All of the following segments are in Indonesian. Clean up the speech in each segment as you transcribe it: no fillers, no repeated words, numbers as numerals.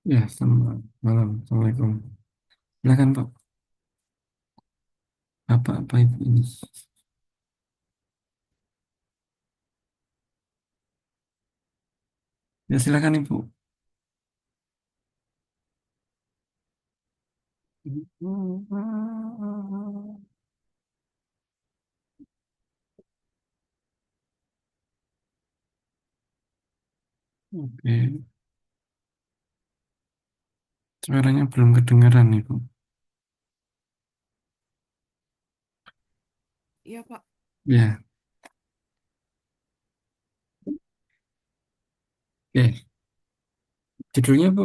Ya, selamat malam. Assalamualaikum. Silakan Pak. Apa Ibu ini? Ya, silakan Ibu. Oke, suaranya belum kedengaran Ibu. Iya, Pak. Ya, oke. Judulnya Bu.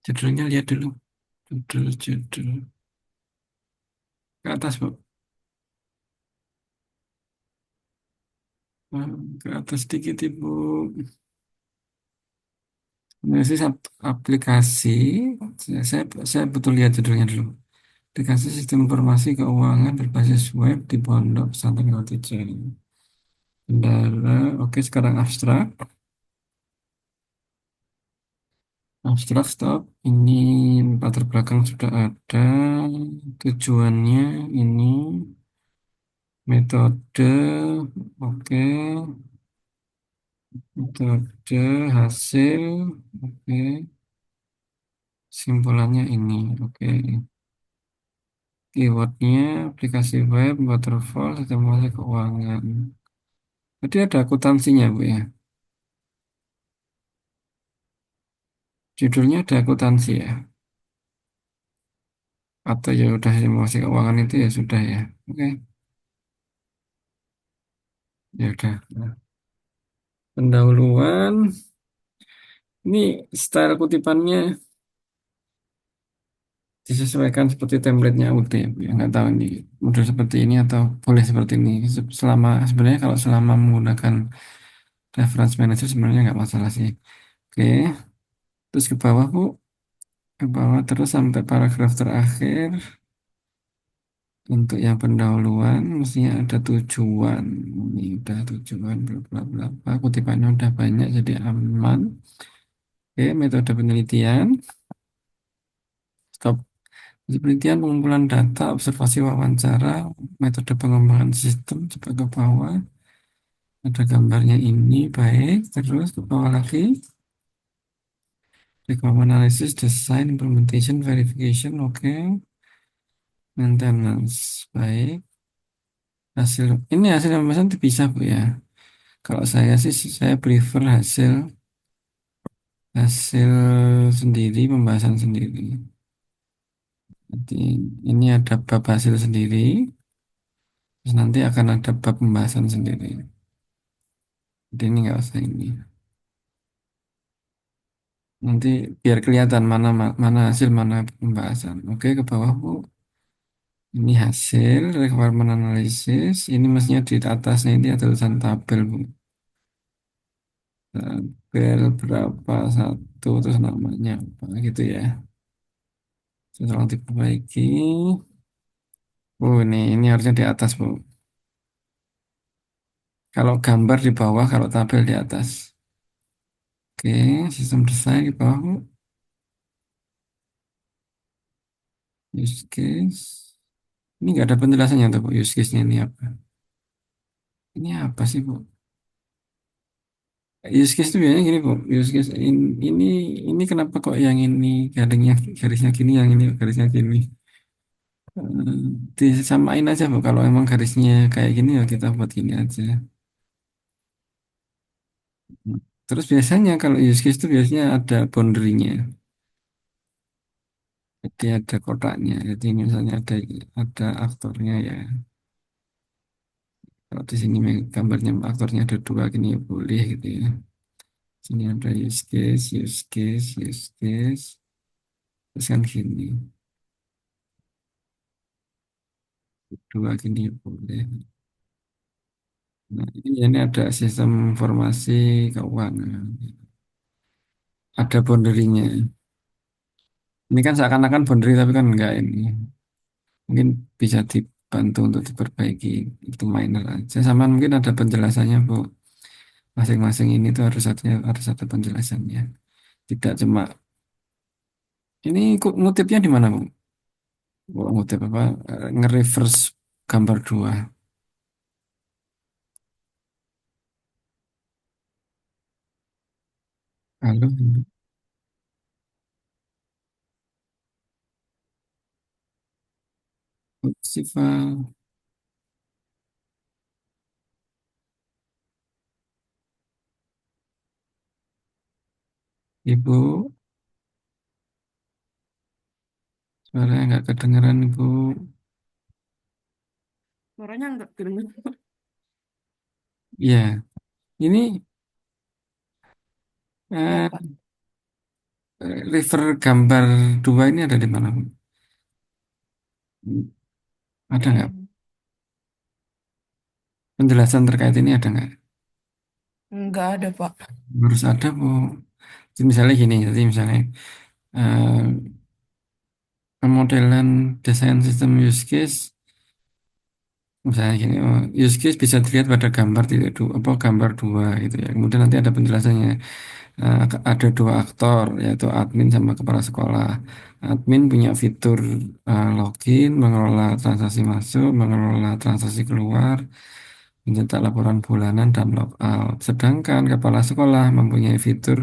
Judulnya lihat dulu. Judul. Ke atas Bu. Ke atas sedikit Ibu. Analisis aplikasi. Saya betul lihat judulnya dulu. Aplikasi sistem informasi keuangan berbasis web di Pondok Pesantren Roti Jaya. Kendala, oke sekarang abstrak. Abstrak stop. Ini latar belakang sudah ada. Tujuannya ini metode, oke. Metode hasil, oke. Simpulannya ini, oke. Keywordnya aplikasi web, waterfall, sistem informasi keuangan. Jadi ada akuntansinya Bu ya. Judulnya ada akuntansi ya. Atau ya udah informasi keuangan itu ya sudah ya. Oke, ya udah. Nah, pendahuluan. Ini style kutipannya disesuaikan seperti template-nya UT. Ya, nggak tahu ini model seperti ini atau boleh seperti ini. Selama sebenarnya kalau selama menggunakan reference manager sebenarnya nggak masalah sih. Oke, terus ke bawah Bu, ke bawah terus sampai paragraf terakhir. Untuk yang pendahuluan mestinya ada tujuan. Ini udah tujuan bla bla bla. bla. Kutipannya udah banyak jadi aman. Oke, metode penelitian. Stop. Penelitian, pengumpulan data, observasi wawancara, metode pengembangan sistem, coba ke bawah. Ada gambarnya ini, baik. Terus ke bawah lagi. Requirement analysis, design, implementation, verification, oke. Maintenance, baik. Hasil, ini hasil pembahasan itu bisa Bu ya. Kalau saya sih, saya prefer hasil hasil sendiri, pembahasan sendiri. Jadi ini ada bab hasil sendiri, terus nanti akan ada bab pembahasan sendiri. Jadi ini nggak usah ini. Nanti biar kelihatan mana mana hasil, mana pembahasan. Oke, ke bawah, Bu. Ini hasil requirement analysis. Ini mestinya di atasnya ini ada tulisan tabel, Bu. Tabel berapa satu terus namanya apa gitu ya. Setelah diperbaiki. Oh, ini harusnya di atas, Bu. Kalau gambar di bawah, kalau tabel di atas. Oke, sistem desain di bawah, Bu. Use case. Ini nggak ada penjelasannya tuh, Bu. Use case-nya ini apa? Ini apa sih, Bu? Use case itu biasanya gini, Bu. Use case ini kenapa kok yang ini garisnya gini, yang ini garisnya gini. Disamain aja, Bu. Kalau emang garisnya kayak gini ya kita buat gini aja. Terus biasanya kalau use case itu biasanya ada boundary-nya. Jadi ada kotaknya. Jadi misalnya ada aktornya ya. Kalau di sini gambarnya aktornya ada dua gini ya boleh gitu ya. Sini ada use case. Terus kan gini. Dua gini ya boleh. Nah, ini ada sistem informasi keuangan. Ada boundary-nya. Ini kan seakan-akan boundary tapi kan enggak ini. Mungkin bisa dibantu untuk diperbaiki. Itu minor aja. Sama mungkin ada penjelasannya, Bu. Masing-masing ini tuh harus ada penjelasannya. Tidak cuma ini ngutipnya di mana, Bu? Bu, ngutip apa? Nge-reverse gambar dua. Halo, Bu Siva, Ibu, suaranya nggak kedengeran, Ibu. Suaranya nggak kedengeran. Iya, ini Ya, eh, Pak. refer gambar dua ini ada di mana, Bu? Ada nggak Hmm, penjelasan terkait ini ada nggak? nggak ada, Pak. Harus ada, Bu. Jadi misalnya gini, jadi misalnya eh, pemodelan desain sistem use case, misalnya gini, use case bisa dilihat pada gambar tidak dua, apa gambar dua gitu ya. Kemudian nanti ada penjelasannya. Ada dua aktor yaitu admin sama kepala sekolah. Admin punya fitur login, mengelola transaksi masuk, mengelola transaksi keluar, mencetak laporan bulanan dan logout. Sedangkan kepala sekolah mempunyai fitur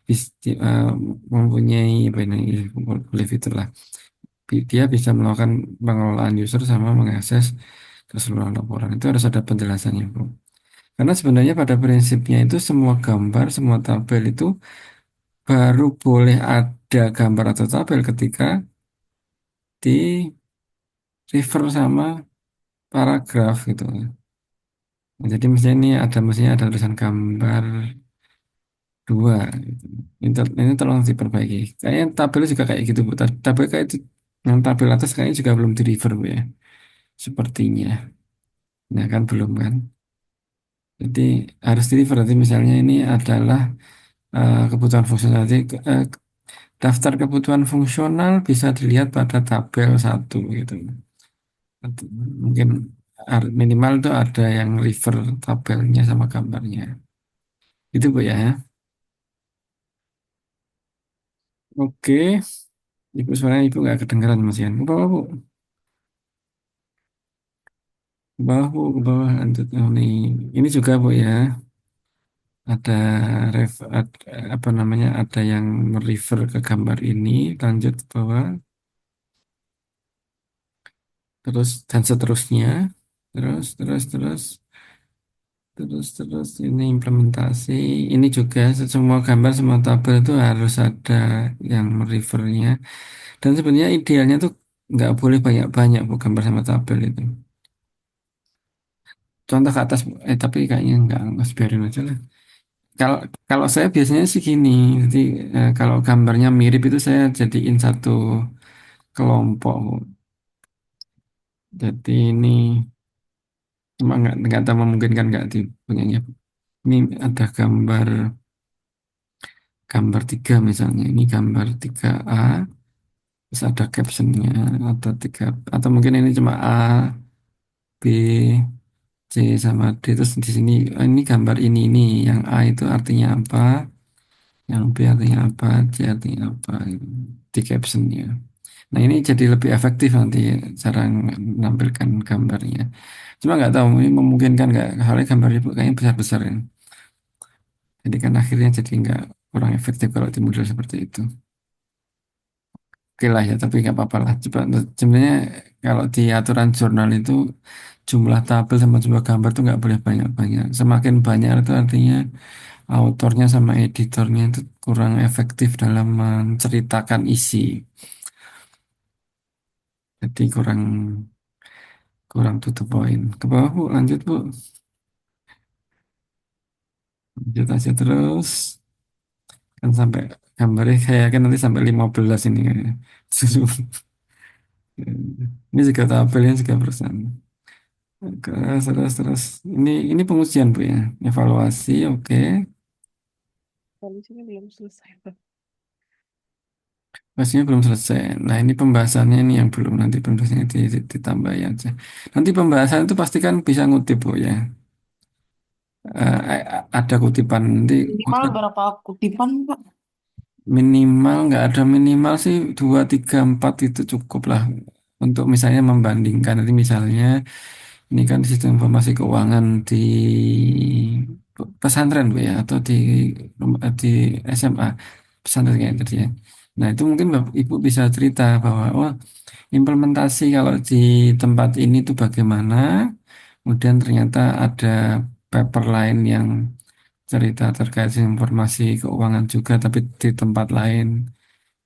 bis- di- eh, mempunyai apa ini boleh fitur lah. Dia bisa melakukan pengelolaan user sama mengakses keseluruhan laporan. Itu harus ada penjelasannya, Bro. Karena sebenarnya pada prinsipnya itu semua gambar, semua tabel itu baru boleh ada gambar atau tabel ketika di refer sama paragraf gitu. Nah, jadi mestinya ada tulisan gambar dua gitu. Ini tolong diperbaiki. Kayaknya tabel juga kayak gitu, Bu. Tabel kayak itu, yang tabel atas kayaknya juga belum di refer, Bu ya. Sepertinya. Nah kan belum kan. Jadi harus di refer. Nanti misalnya ini adalah kebutuhan fungsional. Jadi daftar kebutuhan fungsional bisa dilihat pada tabel satu gitu. Mungkin minimal itu ada yang refer tabelnya sama gambarnya. Itu Bu ya. Oke, Ibu suaranya Ibu nggak kedengeran Mas Ian. Ke bawah Bu, ke bawah Bu, ke bawah lanjut. Oh, nih. Ini juga Bu ya. Ada apa namanya? Ada yang merefer ke gambar ini. Lanjut ke bawah. Terus dan seterusnya. Terus ini implementasi. Ini juga semua gambar, semua tabel itu harus ada yang merefernya. Dan sebenarnya idealnya tuh nggak boleh banyak-banyak bu gambar sama tabel itu. Contoh ke atas, tapi kayaknya nggak harus biarin aja lah. Kalau kalau saya biasanya sih gini, jadi kalau gambarnya mirip itu saya jadiin satu kelompok. Bu. Jadi ini cuma nggak tahu memungkinkan nggak di punyanya. Ini ada gambar tiga misalnya. Ini gambar tiga a terus ada captionnya, atau tiga, atau mungkin ini cuma A, B, C sama D terus di sini ini gambar ini yang A itu artinya apa, yang B artinya apa, C artinya apa gitu, di captionnya. Nah ini jadi lebih efektif nanti cara menampilkan gambarnya. Cuma nggak tahu ini memungkinkan nggak, soalnya gambar itu kayaknya besar-besar ya. Jadi kan akhirnya jadi nggak kurang efektif kalau di model seperti itu. Oke lah ya, tapi nggak apa-apa lah. Coba sebenarnya kalau di aturan jurnal itu jumlah tabel sama jumlah gambar itu nggak boleh banyak-banyak. Semakin banyak itu artinya autornya sama editornya itu kurang efektif dalam menceritakan isi. Jadi kurang kurang to the point. Ke bawah Bu, lanjut Bu. Lanjut aja terus. Kan sampai gambarnya saya kan nanti sampai 15 ini. Ini juga tabelnya juga perusahaan. Terus. Ini pengujian Bu ya. Evaluasi, oke. Polisinya belum selesai, Pak. Pastinya belum selesai. Nah, ini pembahasannya ini yang belum, nanti pembahasannya ditambahin aja. Nanti pembahasan itu pasti kan bisa ngutip Bu ya. ada kutipan nanti. Minimal berapa kutipan, Pak? Minimal nggak ada minimal sih, 2, 3, 4 itu cukup lah untuk misalnya membandingkan. Nanti misalnya ini kan sistem informasi keuangan di pesantren Bu ya, atau di SMA pesantren kayak tadi ya. Nah itu mungkin Ibu bisa cerita bahwa oh implementasi kalau di tempat ini tuh bagaimana. Kemudian ternyata ada paper lain yang cerita terkait informasi keuangan juga, tapi di tempat lain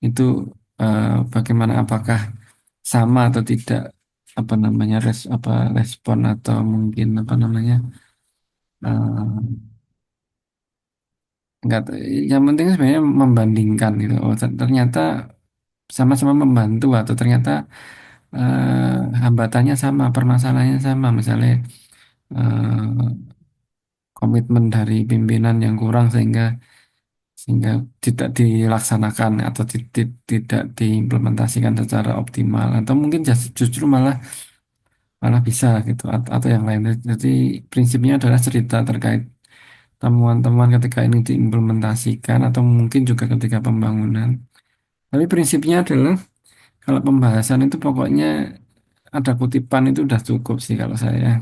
itu bagaimana, apakah sama atau tidak, apa namanya, respon atau mungkin apa namanya, eh, enggak, yang penting sebenarnya membandingkan gitu. Oh ternyata sama-sama membantu, atau ternyata hambatannya sama, permasalahannya sama, misalnya komitmen dari pimpinan yang kurang sehingga sehingga tidak dilaksanakan atau tidak diimplementasikan secara optimal, atau mungkin justru malah malah bisa gitu, atau yang lain. Jadi prinsipnya adalah cerita terkait temuan-temuan ketika ini diimplementasikan atau mungkin juga ketika pembangunan. Tapi prinsipnya adalah kalau pembahasan itu pokoknya ada kutipan itu udah cukup sih kalau saya.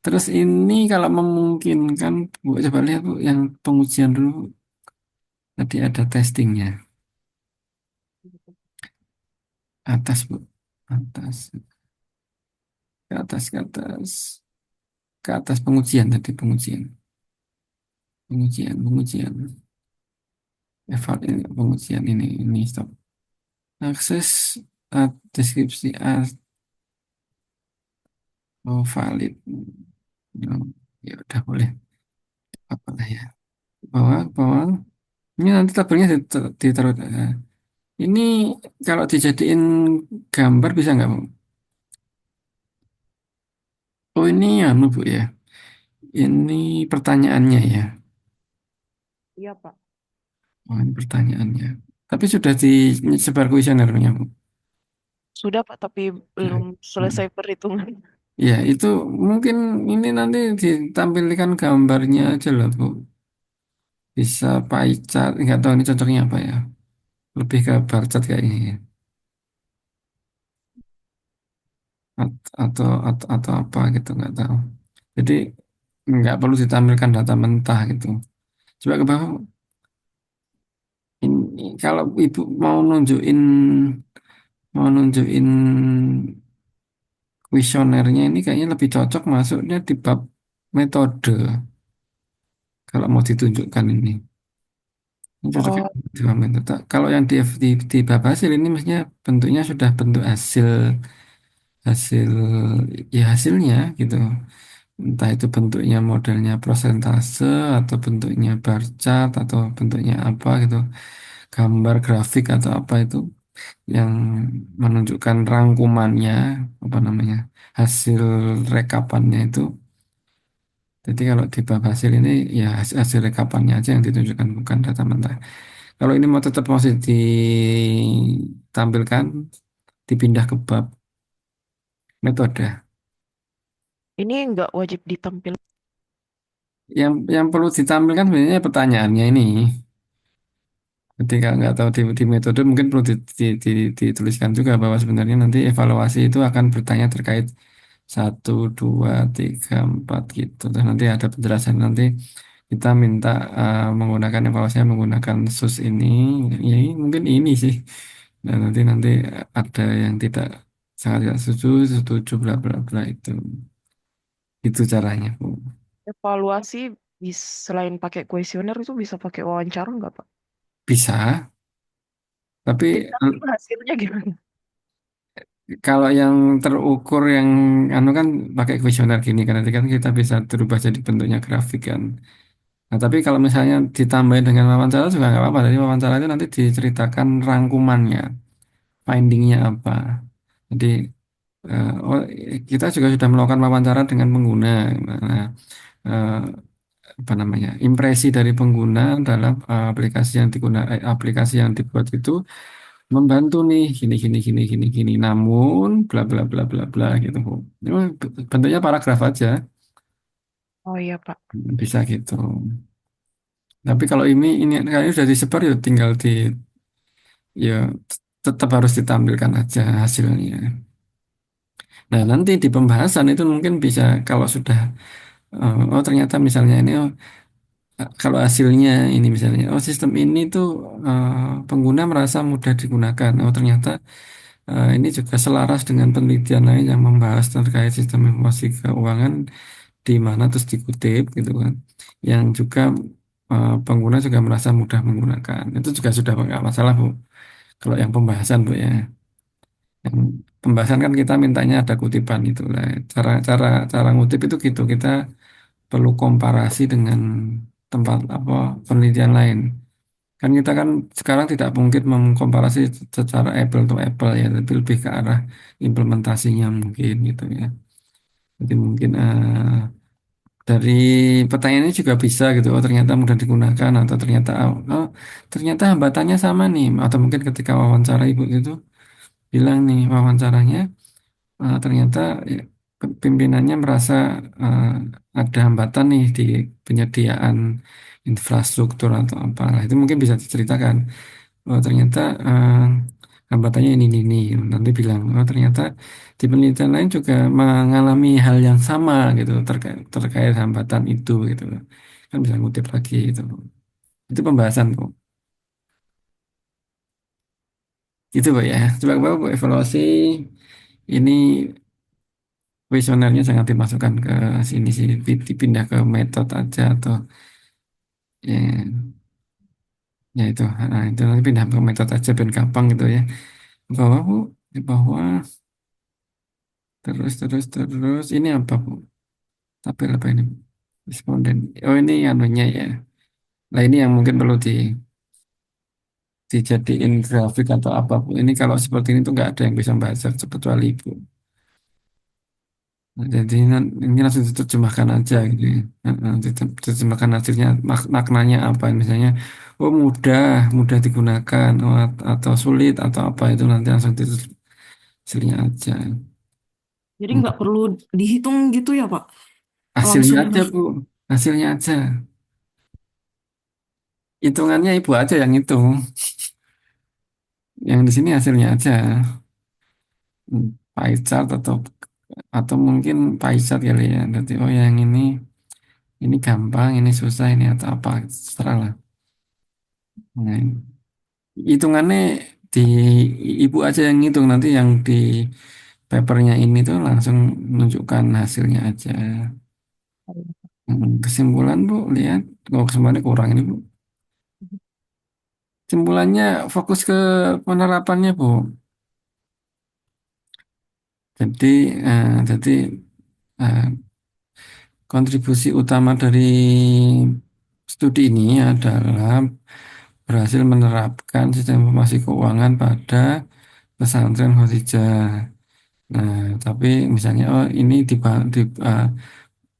Terus ini kalau memungkinkan, Bu, coba lihat Bu yang pengujian dulu. Tadi ada testingnya. Atas, Bu. Atas, ke atas, ke atas. Ke atas pengujian tadi, pengujian. Pengujian, pengujian. Ini, pengujian ini stop. Akses deskripsi valid. No. Ya udah boleh. Apa lah ya. Bawah, bawah. Ini nanti tabelnya ditaruh. Ini kalau dijadiin gambar bisa nggak, Bu? Oh ini anu Bu ya. Ini pertanyaannya ya. Iya, Pak. Oh ini pertanyaannya. Tapi sudah disebar kuesionernya, Bu. Sudah, Pak, tapi belum Sudah. selesai perhitungan. Ya, itu mungkin ini nanti ditampilkan gambarnya aja lah, Bu. Bisa pie chart, nggak tahu ini cocoknya apa ya. Lebih ke bar chart kayaknya ya. Atau apa gitu, nggak tahu. Jadi nggak perlu ditampilkan data mentah gitu. Coba ke bawah. Ini kalau Ibu mau nunjukin kuesionernya ini kayaknya lebih cocok masuknya di bab metode kalau mau ditunjukkan ini. Ini cocoknya Oh, di bab metode. Kalau yang di bab hasil ini mestinya bentuknya sudah bentuk hasil hasil ya hasilnya gitu. Entah itu bentuknya modelnya prosentase atau bentuknya bar chart atau bentuknya apa gitu, gambar grafik atau apa itu yang menunjukkan rangkumannya, apa namanya, hasil rekapannya itu. Jadi kalau di bab hasil ini ya hasil rekapannya aja yang ditunjukkan, bukan data mentah. Kalau ini mau tetap masih ditampilkan, dipindah ke bab metode. ini nggak wajib ditampil. Yang perlu ditampilkan sebenarnya pertanyaannya ini. Ketika nggak tahu di metode mungkin perlu dituliskan juga bahwa sebenarnya nanti evaluasi itu akan bertanya terkait 1, 2, 3, 4 gitu. Terus nanti ada penjelasan, nanti kita minta menggunakan evaluasinya menggunakan SUS ini. Ya ini mungkin ini sih. Dan nanti ada yang tidak, sangat tidak setuju, setuju, bla bla bla itu. Itu caranya, Bu. Evaluasi selain pakai kuesioner itu bisa pakai wawancara nggak, Pak? Bisa, Jadi tapi nanti hasilnya gimana? kalau yang terukur yang anu kan pakai kuesioner gini kan, nanti kan kita bisa berubah jadi bentuknya grafik kan. Nah, tapi kalau misalnya ditambahin dengan wawancara juga nggak apa-apa. Jadi wawancara itu nanti diceritakan rangkumannya, findingnya apa. Jadi oh, kita juga sudah melakukan wawancara dengan pengguna. Nah, eh, apa namanya, impresi dari pengguna dalam aplikasi yang dibuat itu membantu nih gini gini gini gini gini, namun bla bla bla bla bla gitu. Itu bentuknya paragraf aja. Oh iya, Pak. Bisa gitu. Tapi kalau ini kayaknya sudah disebar ya tinggal ya tetap harus ditampilkan aja hasilnya. Nah, nanti di pembahasan itu mungkin bisa kalau sudah oh ternyata misalnya ini oh, kalau hasilnya ini misalnya oh sistem ini tuh eh, pengguna merasa mudah digunakan. Oh ternyata ini juga selaras dengan penelitian lain yang membahas terkait sistem informasi keuangan di mana terus dikutip gitu kan. Yang juga pengguna juga merasa mudah menggunakan. Itu juga sudah nggak masalah Bu. Kalau yang pembahasan Bu ya. Yang pembahasan kan kita mintanya ada kutipan itu lah. Cara cara ngutip itu gitu. Kita perlu komparasi dengan tempat apa penelitian lain. Kan kita kan sekarang tidak mungkin mengkomparasi secara apple to apple ya, tapi lebih ke arah implementasinya mungkin gitu ya. Jadi mungkin dari pertanyaan ini juga bisa gitu. Oh ternyata mudah digunakan atau ternyata oh, ternyata hambatannya sama nih. Atau mungkin ketika wawancara ibu itu bilang nih wawancaranya ternyata ya, pimpinannya merasa eh, ada hambatan nih di penyediaan infrastruktur atau apa. Nah, itu mungkin bisa diceritakan. Oh, ternyata hambatannya ini. Nanti bilang, oh ternyata di penelitian lain juga mengalami hal yang sama gitu terkait hambatan itu gitu. Kan bisa ngutip lagi gitu. Itu pembahasan kok. Gitu Pak ya. Coba Bapak evaluasi ini kuesionernya jangan dimasukkan ke sini sih, dipindah ke metode aja atau ya, ya itu, nah, itu nanti pindah ke metode aja biar gampang gitu ya. Di bawah Bu, di bawah terus ini apa Bu? Tabel apa ini? Responden. Oh ini anunya ya. Nah ini yang mungkin perlu dijadiin grafik atau apa Bu. Ini kalau seperti ini tuh nggak ada yang bisa membaca kecuali Ibu. Nah, jadi ini langsung diterjemahkan aja gitu ya. Diterjemahkan hasilnya maknanya apa misalnya oh mudah digunakan oh, atau sulit atau apa itu nanti langsung diterjemahkan hasilnya aja. Jadi Hmm. nggak perlu dihitung gitu ya, Pak? Hasilnya Langsung. aja Bu, hasilnya aja. Hitungannya Ibu aja yang hitung. Yang di sini hasilnya aja. Pie chart atau mungkin pie chart kali ya. Jadi oh yang ini gampang, ini susah, ini atau apa, terserah lah. Nah, hitungannya di ibu aja yang ngitung nanti yang di papernya ini tuh langsung menunjukkan hasilnya aja. Kesimpulan Bu, lihat. Oh, kesimpulannya kurang ini Bu. Kesimpulannya fokus ke penerapannya Bu. Jadi, jadi eh, kontribusi utama dari studi ini adalah berhasil menerapkan sistem informasi keuangan pada pesantren Khadijah. Nah, tapi misalnya oh ini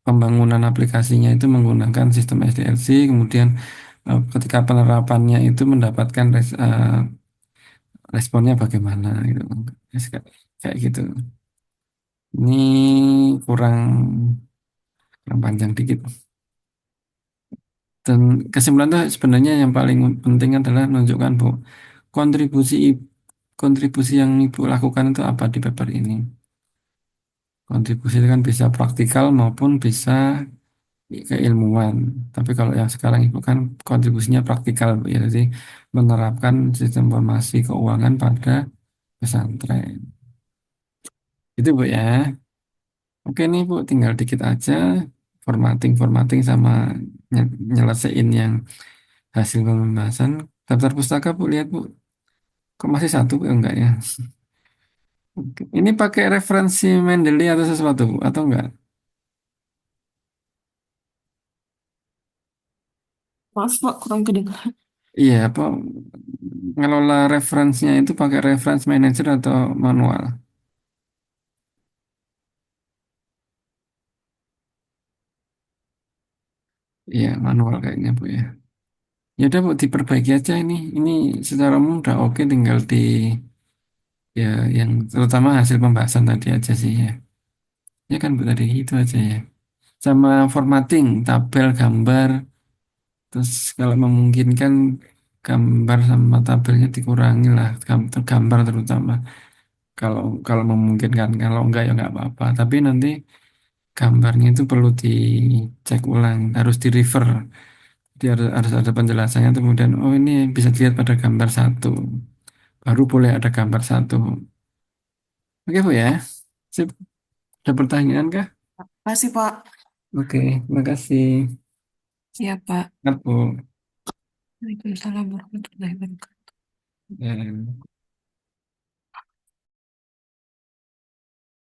pembangunan aplikasinya itu menggunakan sistem SDLC, kemudian ketika penerapannya itu mendapatkan responnya bagaimana gitu. Kayak gitu. Ini kurang kurang panjang dikit. Dan kesimpulan itu sebenarnya yang paling penting adalah menunjukkan Bu, kontribusi kontribusi yang Ibu lakukan itu apa di paper ini. Kontribusi itu kan bisa praktikal maupun bisa keilmuan. Tapi kalau yang sekarang Ibu kan kontribusinya praktikal Bu, ya. Jadi menerapkan sistem informasi keuangan pada pesantren. Itu Bu ya. Oke nih Bu, tinggal dikit aja formatting sama nyelesain yang hasil pembahasan. Daftar pustaka Bu, lihat Bu. Kok masih satu Bu? Enggak ya. Oke. Ini pakai referensi Mendeley atau sesuatu Bu? Atau enggak? Maaf, Pak, kurang kedengaran. Iya, apa ngelola referensinya itu pakai reference manager atau manual? Iya, manual kayaknya Bu ya. Ya udah Bu, diperbaiki aja ini. Ini secara umum udah oke, tinggal ya yang terutama hasil pembahasan tadi aja sih ya. Ya kan Bu tadi itu aja ya. sama formatting, tabel, gambar. Terus kalau memungkinkan gambar sama tabelnya dikurangi lah, gambar terutama. Kalau kalau memungkinkan, kalau enggak ya enggak apa-apa. Tapi nanti gambarnya itu perlu dicek ulang, harus di refer. Jadi harus ada penjelasannya. Kemudian, oh ini bisa dilihat pada gambar satu. Baru boleh ada gambar satu. Oke Bu ya. Sip. Ada pertanyaan kah? Makasih, Pak. Oke, makasih. Siap, Pak. Siap, Bu. Waalaikumsalam warahmatullahi wabarakatuh. Ya.